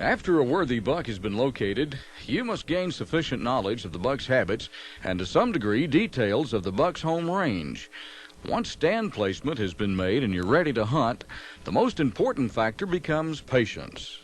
After a worthy buck has been located, you must gain sufficient knowledge of the buck's habits and to some degree details of the buck's home range. Once stand placement has been made and you're ready to hunt, the most important factor becomes patience.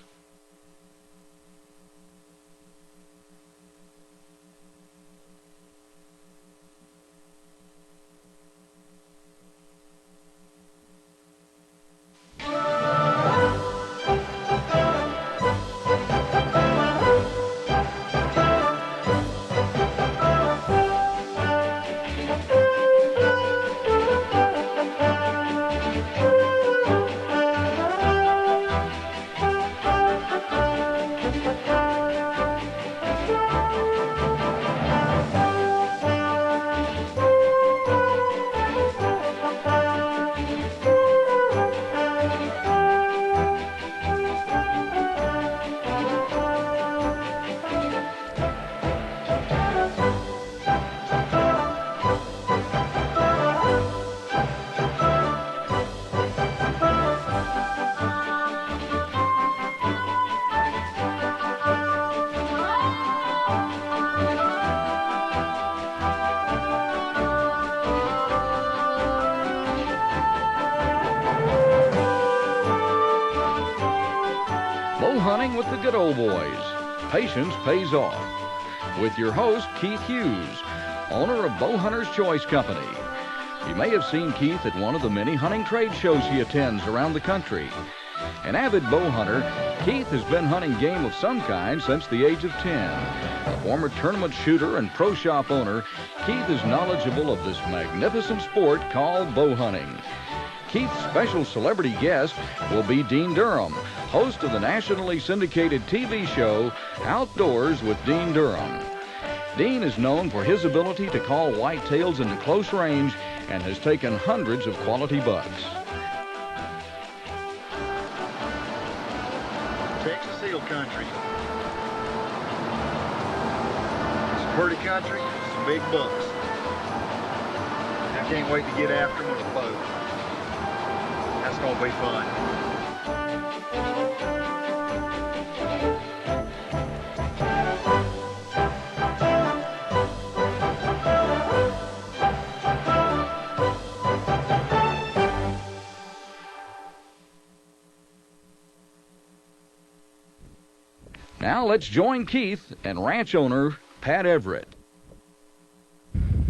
Bow hunting with the good old boys. Patience pays off. With your host, Keith Hughes, owner of Bowhunters Choice Company. You may have seen Keith at one of the many hunting trade shows he attends around the country. An avid bow hunter, Keith has been hunting game of some kind since the age of 10. A former tournament shooter and pro shop owner, Keith is knowledgeable of this magnificent sport called bow hunting. Keith's special celebrity guest will be Dean Durham, host of the nationally syndicated TV show Outdoors with Dean Durham. Dean is known for his ability to call whitetails into close range and has taken hundreds of quality bucks. Texas Hill Country. It's pretty country, some big bucks. I can't wait to get after them with a bow. That's gonna be fun. Now let's join Keith and ranch owner Pat Everett.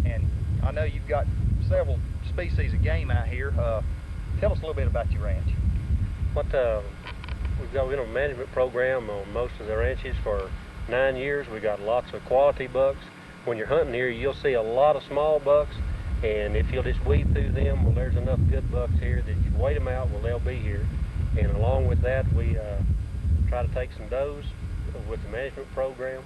And I know you've got several species of game out here. Tell us a little bit about your ranch. We've got a management program on most of the ranches for 9 years. We got lots of quality bucks. When you're hunting here, you'll see a lot of small bucks, and if you'll just weed through them, well, there's enough good bucks here that you wait them out, well, they'll be here. And along with that, we try to take some does with the management program,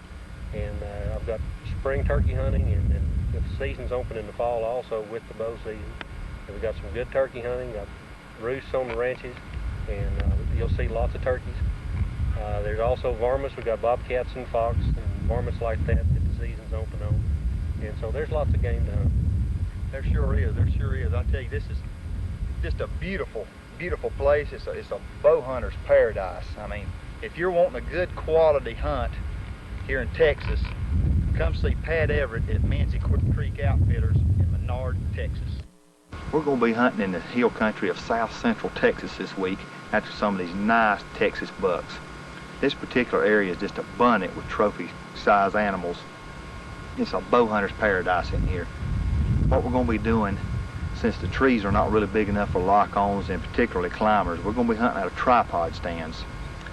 and I've got spring turkey hunting, and then the season's open in the fall also with the bow season. And we've got some good turkey hunting, got roosts on the ranches, and you'll see lots of turkeys. There's also varmints. We've got bobcats and fox and varmints like that the season's open on. And so there's lots of game to hunt. There sure is, there sure is. I tell you, this is just a beautiful, beautiful place. It's a bow hunter's paradise. I mean, if you're wanting a good quality hunt here in Texas, come see Pat Everett at Manzi Creek Outfitters in Menard, Texas. We're going to be hunting in the hill country of south central Texas this week after some of these nice Texas bucks. This particular area is just abundant with trophy-size animals. It's a bow hunter's paradise in here. What we're going to be doing, since the trees are not really big enough for lock-ons and particularly climbers, we're going to be hunting out of tripod stands.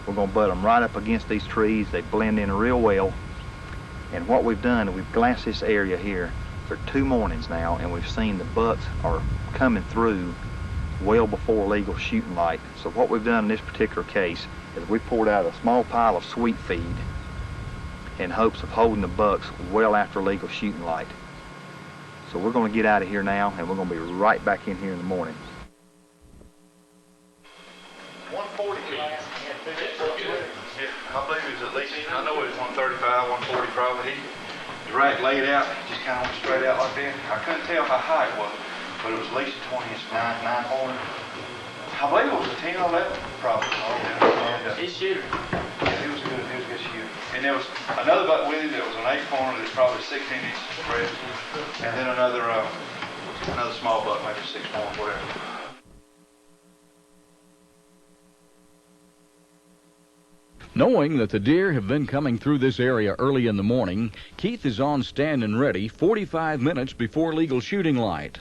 We're going to butt them right up against these trees. They blend in real well. And what we've done is we've glassed this area here for 2 mornings now, and we've seen the bucks are coming through well before legal shooting light. So what we've done in this particular case is we poured out a small pile of sweet feed in hopes of holding the bucks well after legal shooting light. So we're going to get out of here now, and we're going to be right back in here in the morning. 140 last. I believe it was at least, I know it was 135, 140 probably. The rack laid out, just kind of went straight out like that. I couldn't tell how high it was, but it was at least a 20 inch, 9 point. I believe it was a 10 or 11 probably. He's shooter. Yeah, he was a year. And there was another buck with him that was an 8-pointer that's probably 16 inches spread, and then another small buck, maybe 6-point, whatever. Knowing that the deer have been coming through this area early in the morning, Keith is on stand and ready 45 minutes before legal shooting light.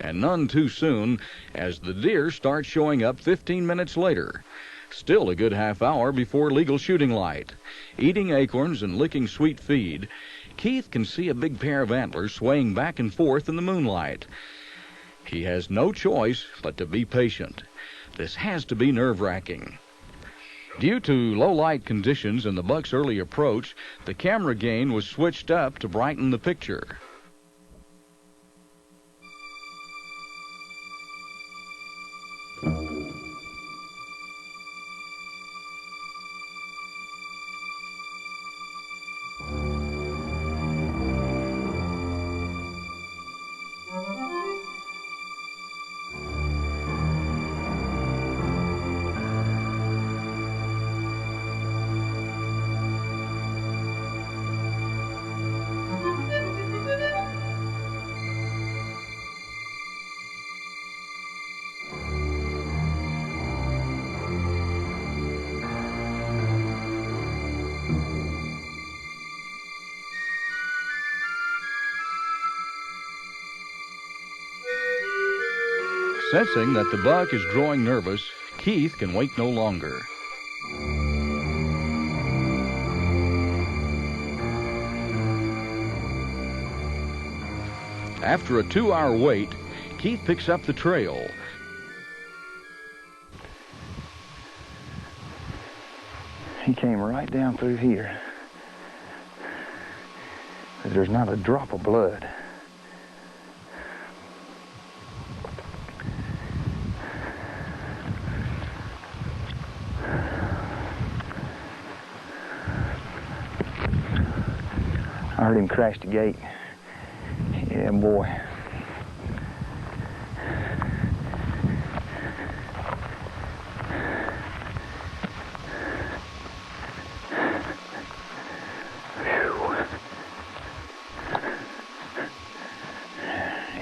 And none too soon, as the deer start showing up 15 minutes later. Still a good half hour before legal shooting light. Eating acorns and licking sweet feed, Keith can see a big pair of antlers swaying back and forth in the moonlight. He has no choice but to be patient. This has to be nerve-wracking. Due to low light conditions and the buck's early approach, the camera gain was switched up to brighten the picture. Sensing that the buck is growing nervous, Keith can wait no longer. After a 2-hour wait, Keith picks up the trail. He came right down through here. There's not a drop of blood. I heard him crash the gate. Yeah, boy. Whew.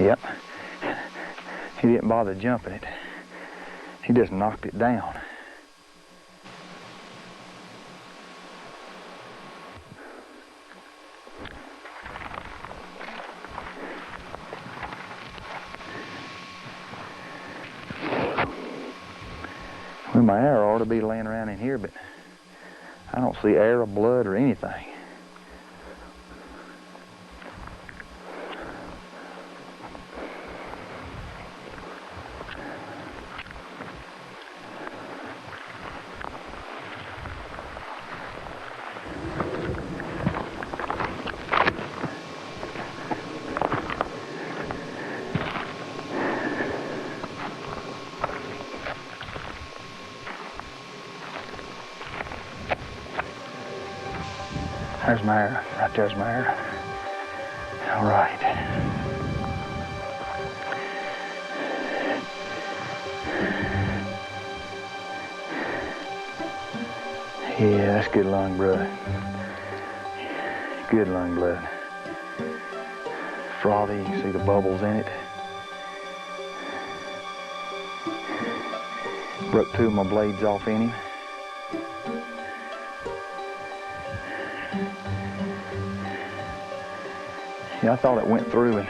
Yep. He didn't bother jumping it. He just knocked it down. Well, my arrow ought to be laying around in here, but I don't see air or blood or anything. There's my arrow. Right there's my arrow. All right. Yeah, that's good lung blood. Good lung blood. Frothy, you can see the bubbles in it. Broke 2 of my blades off in him. Yeah, I thought it went through and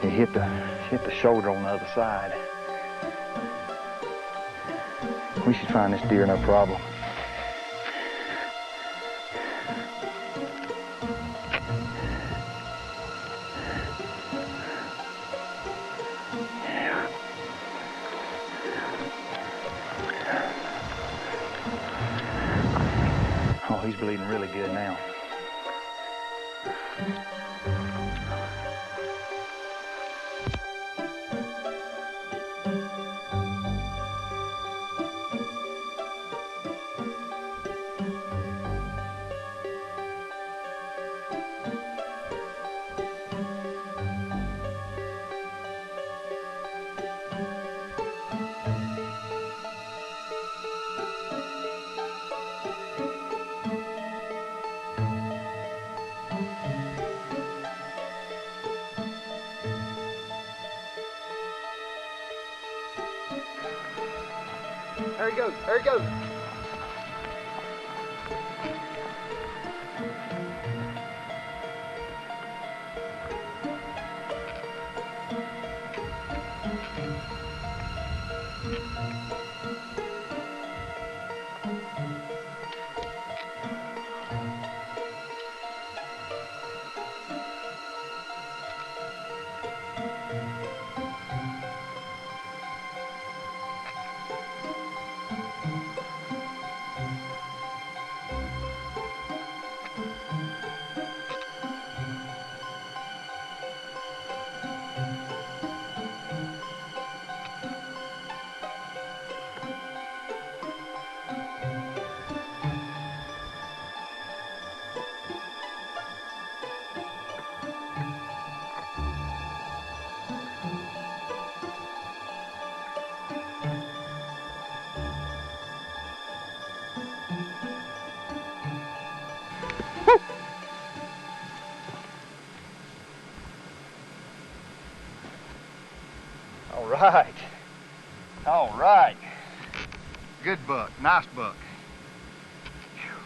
it hit the shoulder on the other side. We should find this deer no problem. Oh, he's bleeding really good now. There he goes. There he goes. All right. All right. Good buck. Nice buck.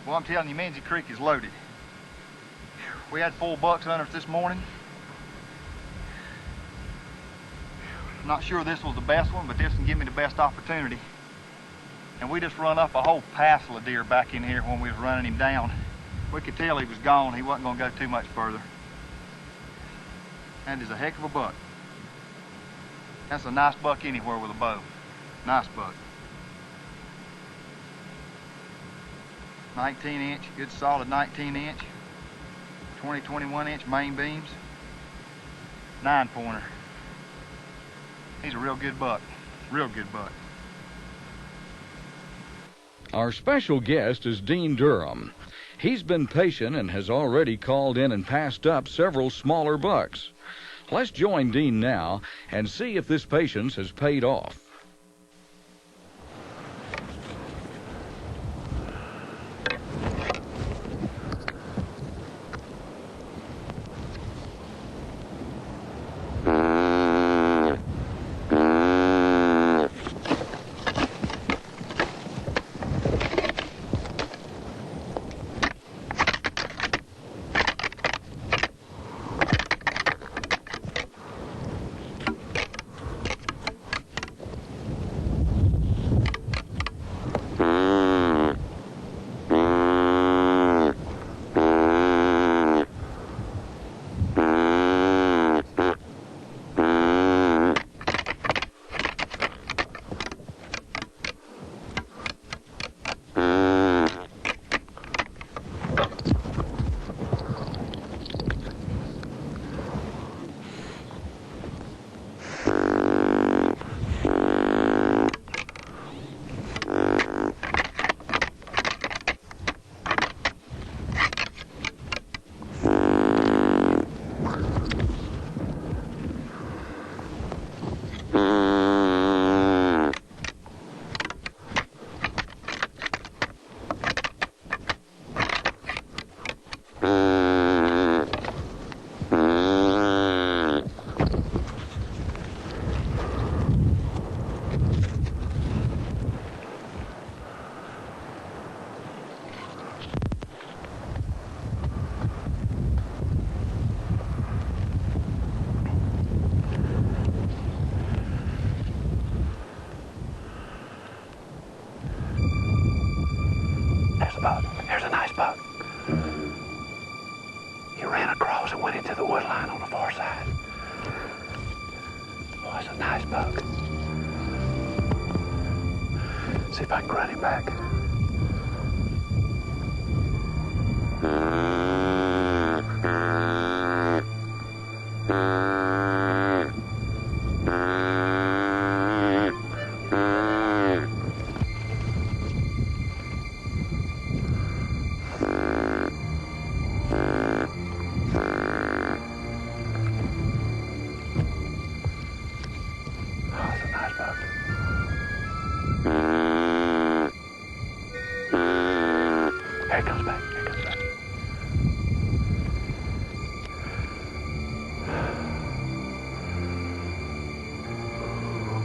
Well, I'm telling you, Menzie Creek is loaded. We had 4 bucks under us this morning. I'm not sure this was the best one, but this can give me the best opportunity. And we just run up a whole passel of deer back in here when we was running him down. We could tell he was gone. He wasn't going to go too much further. That is a heck of a buck. That's a nice buck anywhere with a bow. Nice buck. 19 inch, good solid 19 inch. 21 inch main beams. 9-pointer. He's a real good buck. Real good buck. Our special guest is Dean Durham. He's been patient and has already called in and passed up several smaller bucks. Let's join Dean now and see if this patience has paid off. Here's a nice buck. He ran across and went into the wood line on the far side. Oh, that's a nice buck. See if I can run him back.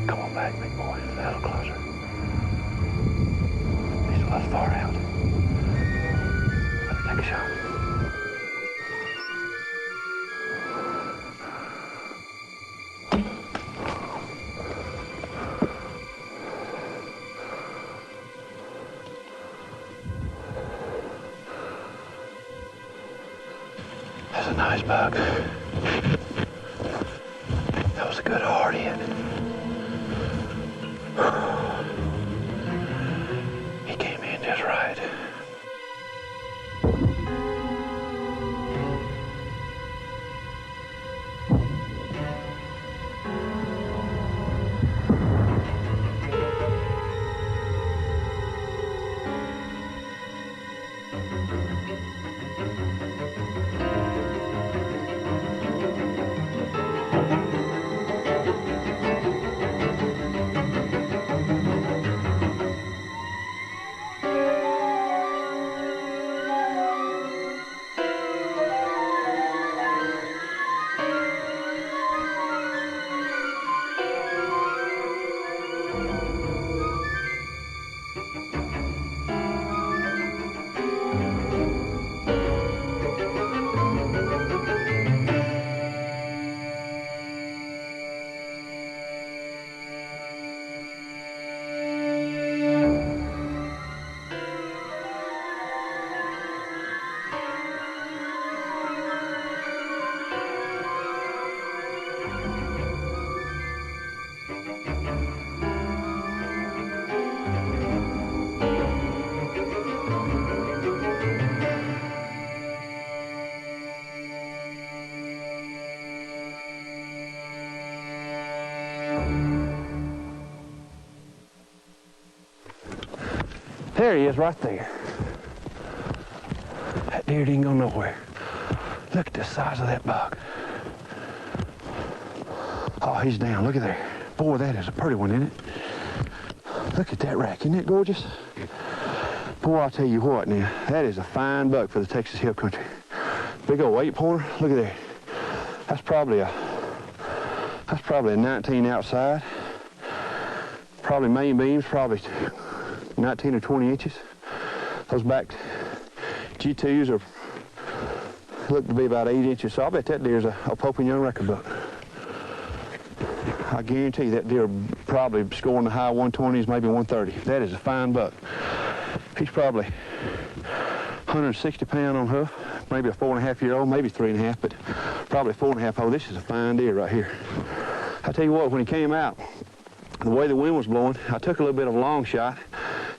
Come on back, big boy. A little closer. nice buck. That was a good hard hit. He came in just right. There he is right there. That deer didn't go nowhere. Look at the size of that buck. Oh, he's down. Look at there. Boy, that is a pretty one, isn't it? Look at that rack. Isn't that gorgeous? Boy, I'll tell you what now. That is a fine buck for the Texas Hill Country. Big old 8-pointer. Look at there. That's probably a 19 outside. Probably main beams, probably 19 or 20 inches. Those back G2s look to be about 8 inches, so I bet that deer's a Pope and Young record buck. I guarantee that deer probably scoring the high 120s, maybe 130. That is a fine buck. He's probably 160 pound on hoof, maybe a 4.5-year-old, maybe 3.5, but probably 4.5. Oh, this is a fine deer right here. I tell you what, when he came out, the way the wind was blowing, I took a little bit of a long shot.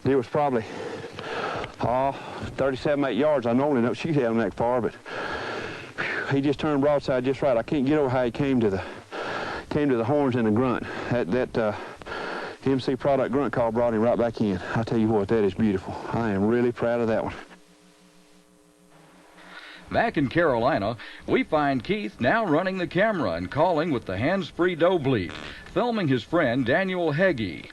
Deer was probably 37, 8 yards. I normally don't shoot at him that far, but he just turned broadside just right. I can't get over how he came to the horns and the grunt. That MC product grunt call brought him right back in. I tell you what, that is beautiful. I am really proud of that one. Back in Carolina, we find Keith now running the camera and calling with the hands-free doe bleat, filming his friend Daniel Heggie.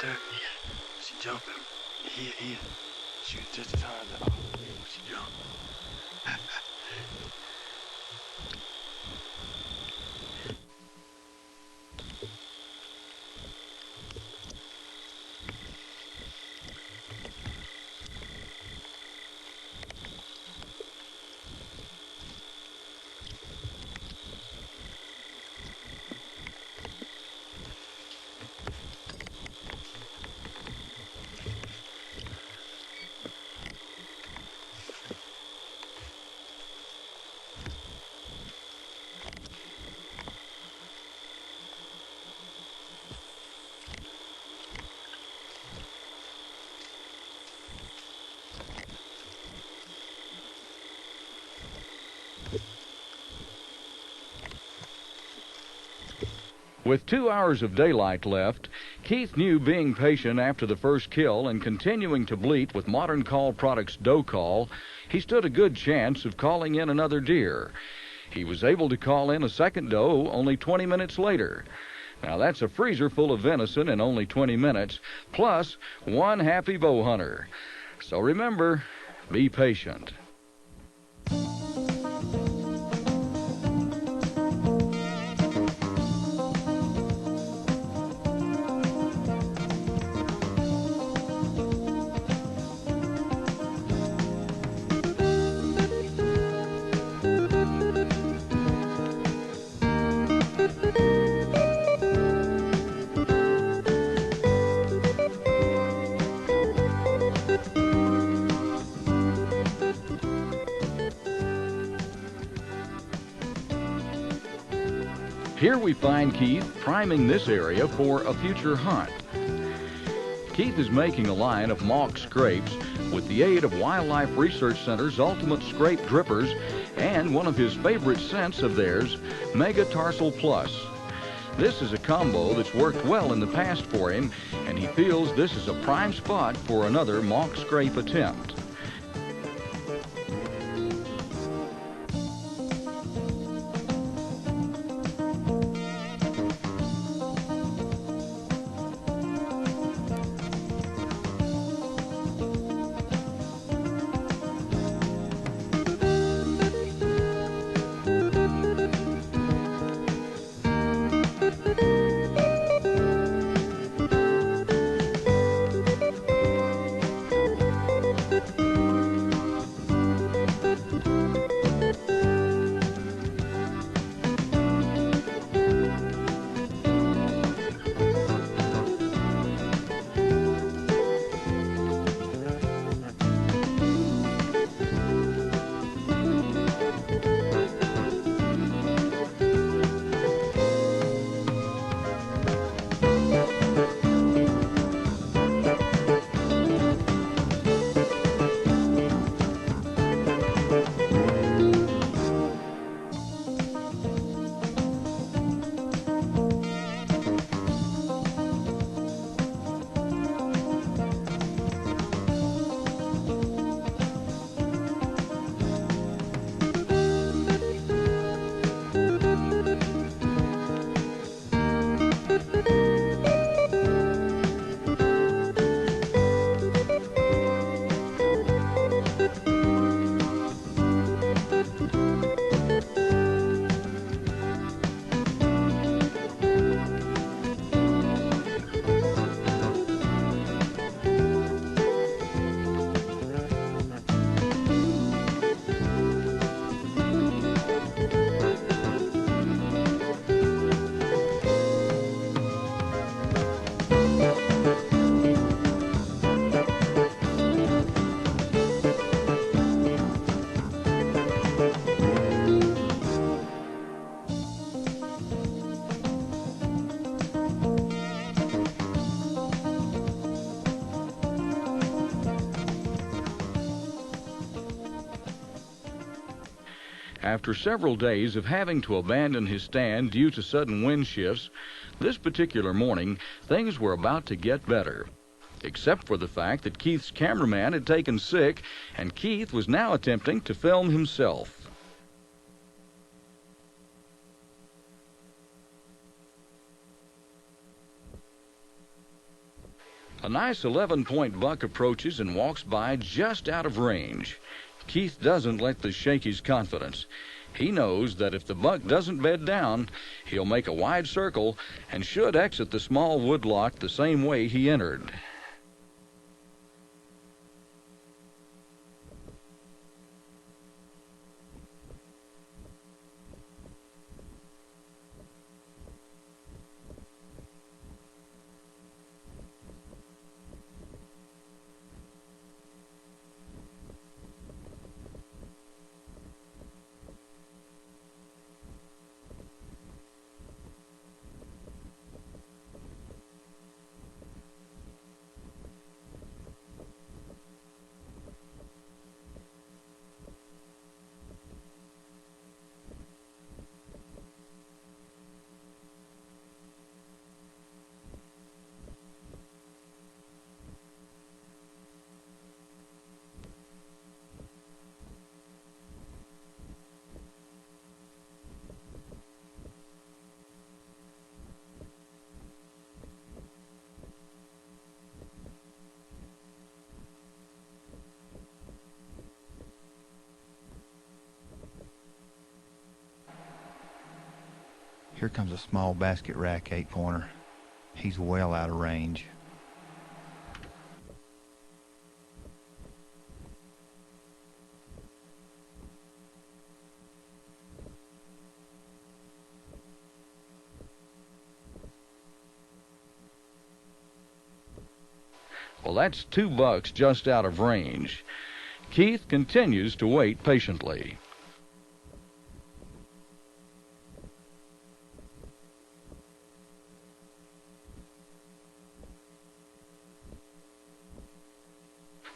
there? Yeah. She jumping. Hit. She was just as hard as she jumped. With 2 hours of daylight left, Keith knew being patient after the first kill and continuing to bleat with Modern Call Products doe call, he stood a good chance of calling in another deer. He was able to call in a second doe only 20 minutes later. Now that's a freezer full of venison in only 20 minutes, plus one happy bow hunter. So remember, be patient. Here we find Keith priming this area for a future hunt. Keith is making a line of mock scrapes with the aid of Wildlife Research Center's Ultimate Scrape Drippers and one of his favorite scents of theirs, Megatarsal Plus. This is a combo that's worked well in the past for him, and he feels this is a prime spot for another mock scrape attempt. After several days of having to abandon his stand due to sudden wind shifts, this particular morning, things were about to get better. Except for the fact that Keith's cameraman had taken sick, and Keith was now attempting to film himself. A nice 11-point buck approaches and walks by just out of range. Keith doesn't let this shake his confidence. He knows that if the buck doesn't bed down, he'll make a wide circle and should exit the small woodlot the same way he entered. Here comes a small basket rack 8-pointer. He's well out of range. Well, that's 2 bucks just out of range. Keith continues to wait patiently.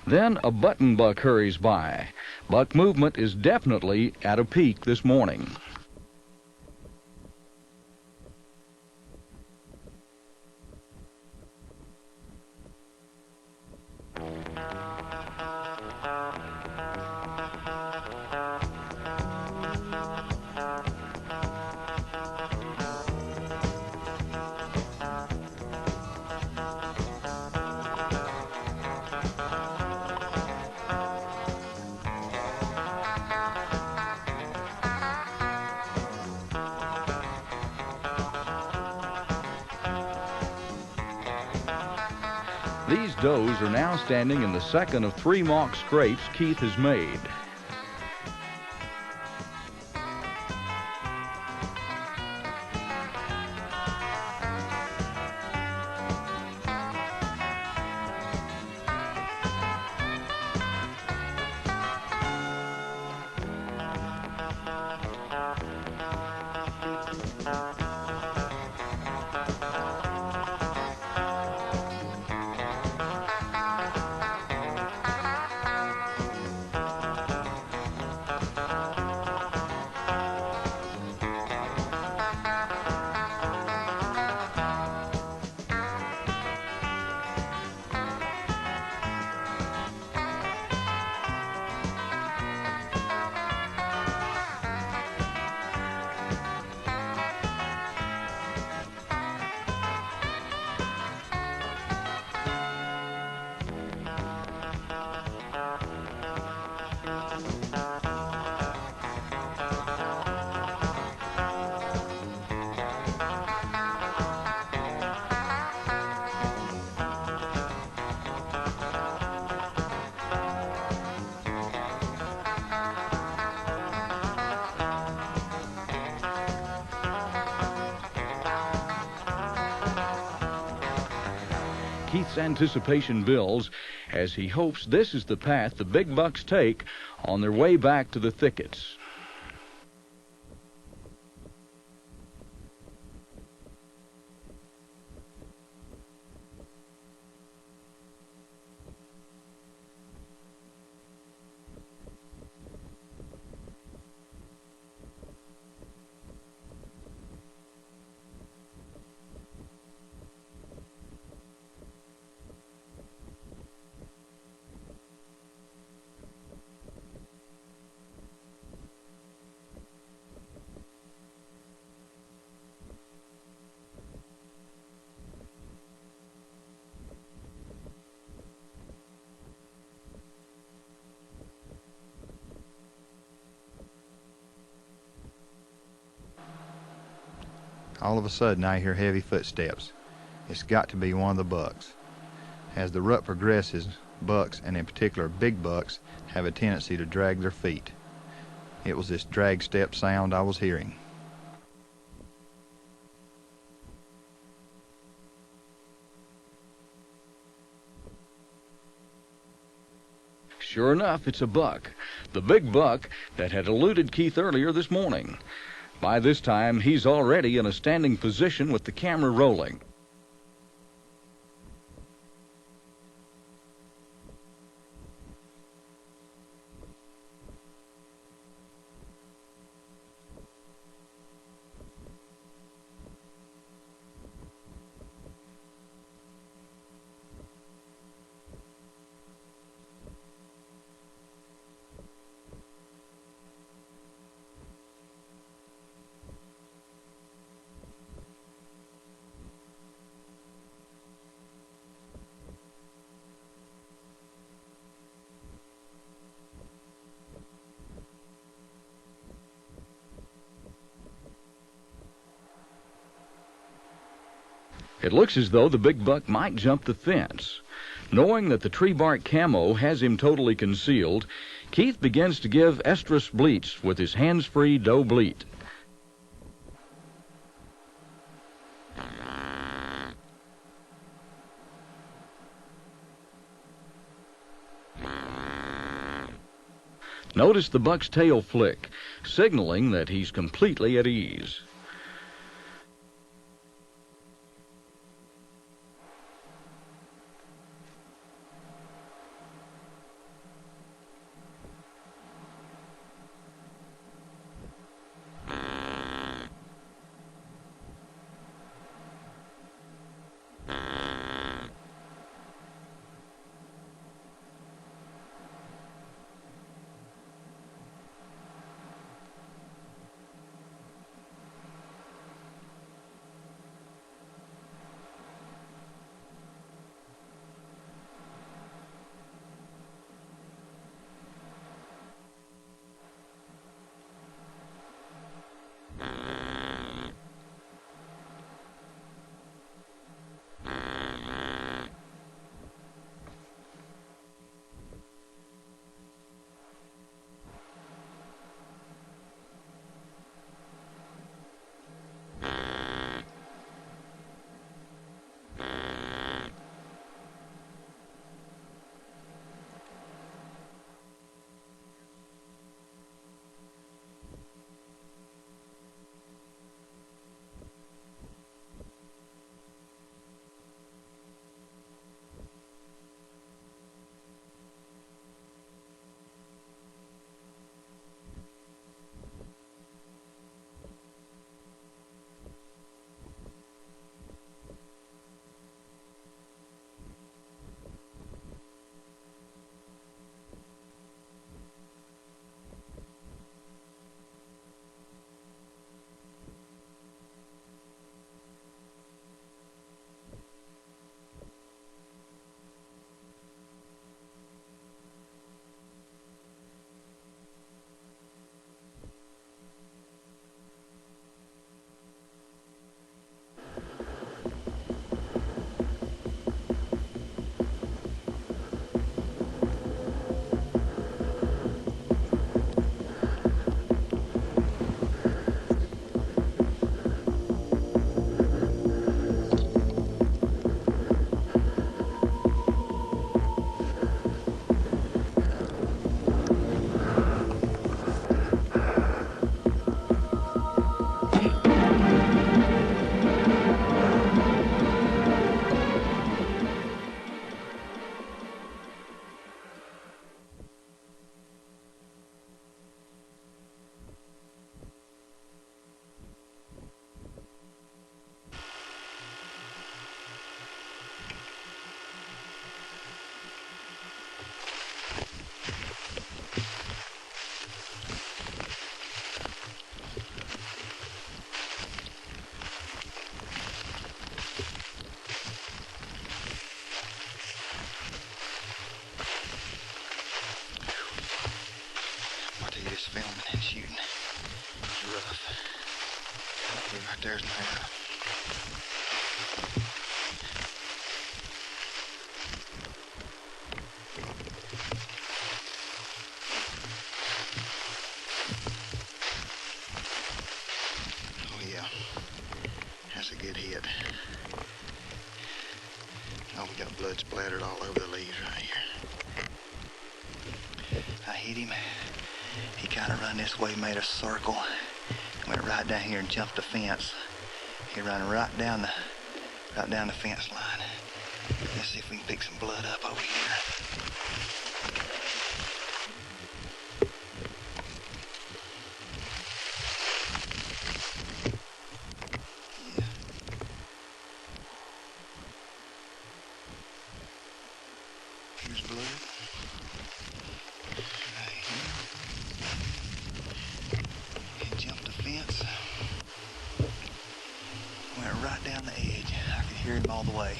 Then a button buck hurries by. Buck movement is definitely at a peak this morning. These does are now standing in the second of 3 mock scrapes Keith has made. Keith's anticipation builds as he hopes this is the path the big bucks take on their way back to the thickets. All of a sudden I hear heavy footsteps. It's got to be one of the bucks. As the rut progresses, bucks, and in particular big bucks, have a tendency to drag their feet. It was this drag step sound I was hearing. Sure enough, it's a buck. The big buck that had eluded Keith earlier this morning. By this time, he's already in a standing position with the camera rolling. It looks as though the big buck might jump the fence. Knowing that the tree bark camo has him totally concealed, Keith begins to give estrus bleats with his hands-free doe bleat. Notice the buck's tail flick, signaling that he's completely at ease. there's an arrow. Oh yeah, that's a good hit. Oh, we got blood splattered all over the leaves right here. I hit him. He kind of run this way, made a circle, went right down here and jumped the fence. He ran right down the fence line. Let's see if we can pick some blood up over here. Yeah. Here's blood. Right here. He jumped the fence. Went right down the edge. I could hear him all the way.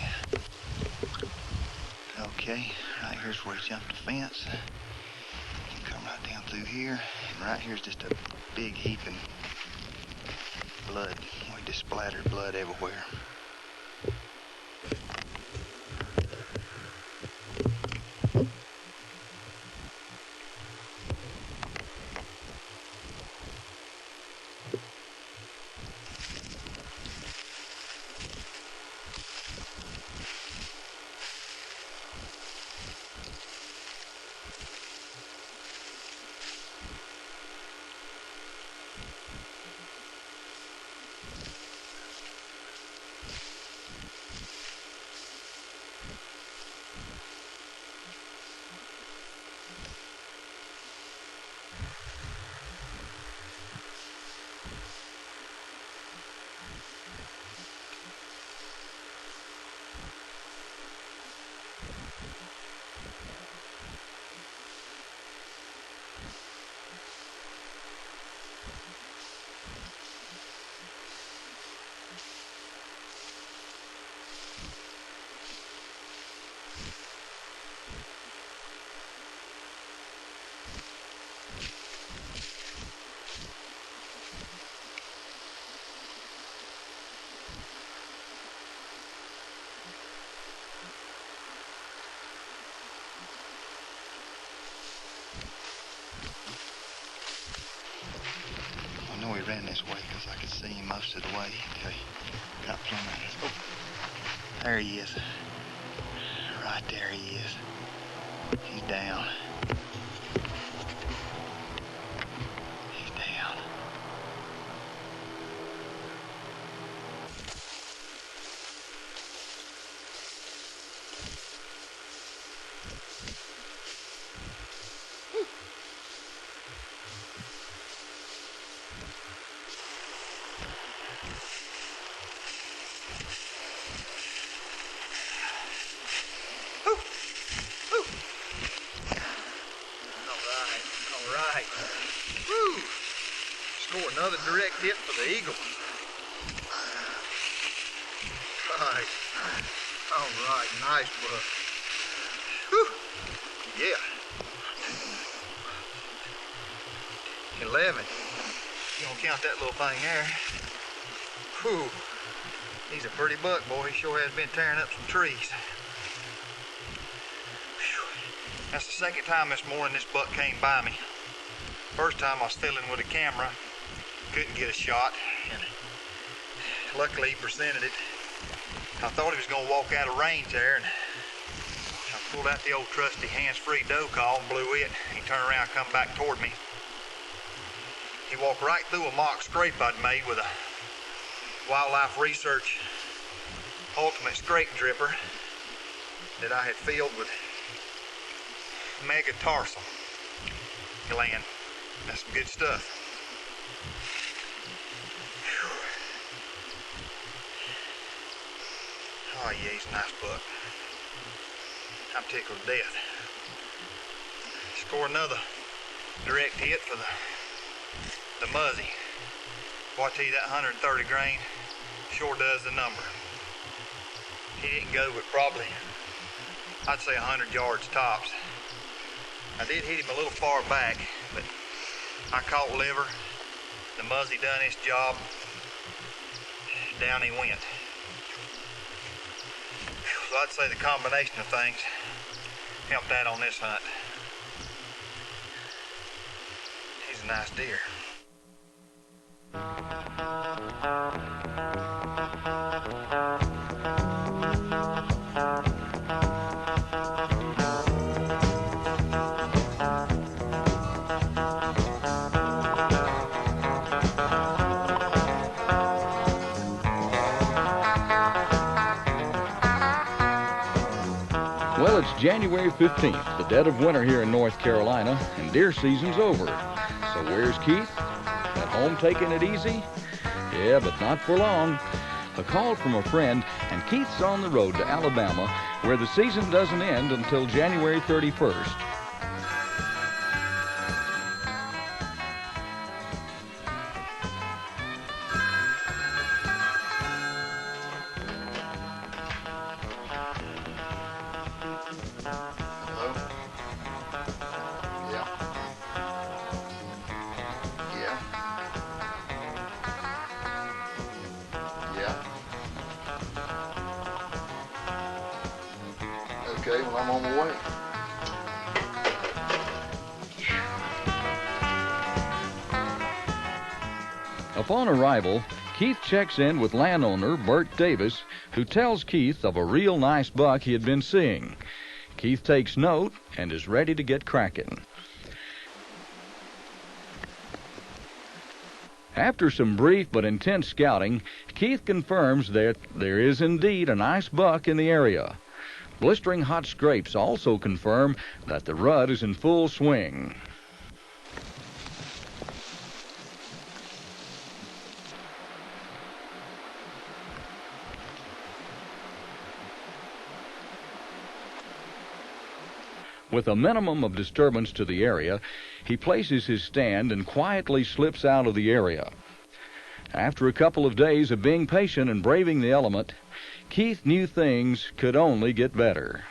Okay, right here's where he jumped the fence. You come right down through here, and right here's just a big heaping blood. We just splattered blood everywhere. I know he ran this way because I could see him most of the way. Okay, got plumb in his. Oh, there he is. Right there he is. He's down. He's down. Right. Woo! Score another direct hit for the eagle. Nice. All right, nice buck. Whew. Yeah. 11. You gonna count that little thing there? Whew. He's a pretty buck, boy. He sure has been tearing up some trees. Whew. That's the second time this morning this buck came by me. First time I was fiddling with a camera, couldn't get a shot, and luckily he presented it. I thought he was gonna walk out of range there, and I pulled out the old trusty hands-free doe call and blew it. He turned around and come back toward me. He walked right through a mock scrape I'd made with a Wildlife Research Ultimate Scrape Dripper that I had filled with megatarsal gland. That's some good stuff. Whew. Oh yeah, he's a nice buck. I'm tickled to death. Score another direct hit for the muzzy. Boy, I tell you, that 130 grain sure does the number. He didn't go but probably, I'd say 100 yards tops. I did hit him a little far back, but I caught liver. The muzzy done his job. down he went. So I'd say the combination of things helped out on this hunt. He's a nice deer. Well, it's January 15th, the dead of winter here in North Carolina, and deer season's over. So where's Keith? At home taking it easy? Yeah, but not for long. A call from a friend, and Keith's on the road to Alabama, where the season doesn't end until January 31st. Hello? Yeah. Yeah. Yeah. Okay, well, I'm on my way. Upon arrival, Keith checks in with landowner Bert Davis, who tells Keith of a real nice buck he had been seeing. Keith takes note and is ready to get cracking. After some brief but intense scouting, Keith confirms that there is indeed a nice buck in the area. Blistering hot scrapes also confirm that the rut is in full swing. With a minimum of disturbance to the area, he places his stand and quietly slips out of the area. After a couple of days of being patient and braving the element, Keith knew things could only get better.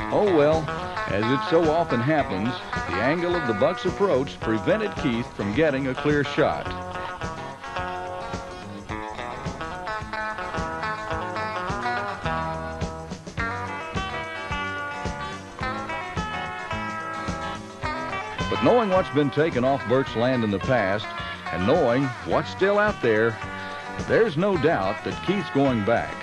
Oh well, As it so often happens, the angle of the buck's approach prevented Keith from getting a clear shot. But knowing what's been taken off Bert's land in the past, and knowing what's still out there, there's no doubt that Keith's going back.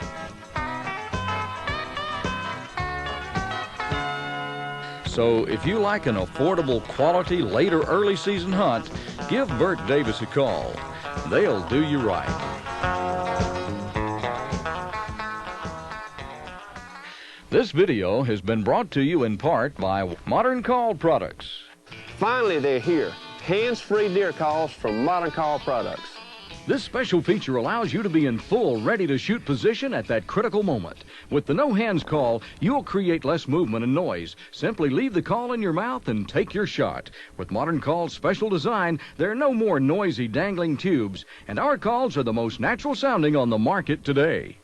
So if you like an affordable, quality, late or early season hunt, give Bert Davis a call. They'll do you right. This video has been brought to you in part by Modern Call Products. Finally, they're here. Hands-free deer calls from Modern Call Products. This special feature allows you to be in full, ready-to-shoot position at that critical moment. With the no-hands call, you'll create less movement and noise. Simply leave the call in your mouth and take your shot. With Modern Call's special design, there are no more noisy, dangling tubes, and our calls are the most natural sounding on the market today.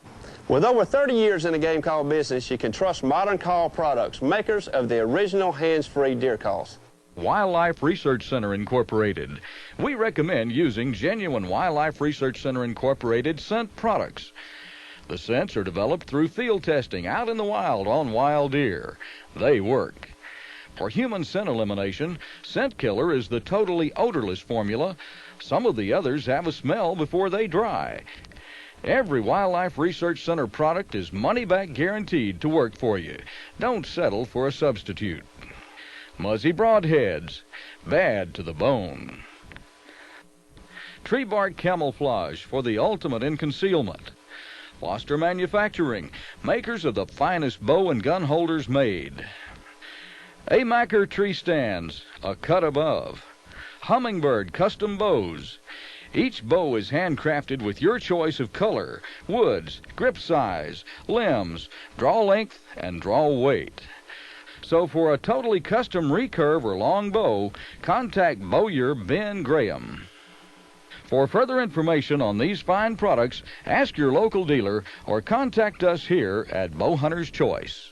With over 30 years in the game call business, you can trust Modern Call Products, makers of the original hands-free deer calls. Wildlife Research Center Incorporated. We recommend using genuine Wildlife Research Center Incorporated scent products. The scents are developed through field testing out in the wild on wild deer. They work. For human scent elimination, Scent Killer is the totally odorless formula. Some of the others have a smell before they dry. Every Wildlife Research Center product is money-back guaranteed to work for you. Don't settle for a substitute. Muzzy broadheads, bad to the bone. Tree bark camouflage for the ultimate in concealment. Foster Manufacturing, makers of the finest bow and gun holders made. Amaker tree stands, a cut above. Hummingbird custom bows. Each bow is handcrafted with your choice of color, woods, grip size, limbs, draw length, and draw weight. So for a totally custom recurve or long bow, contact Bowyer Ben Graham. For further information on these fine products, ask your local dealer or contact us here at Bowhunters Choice.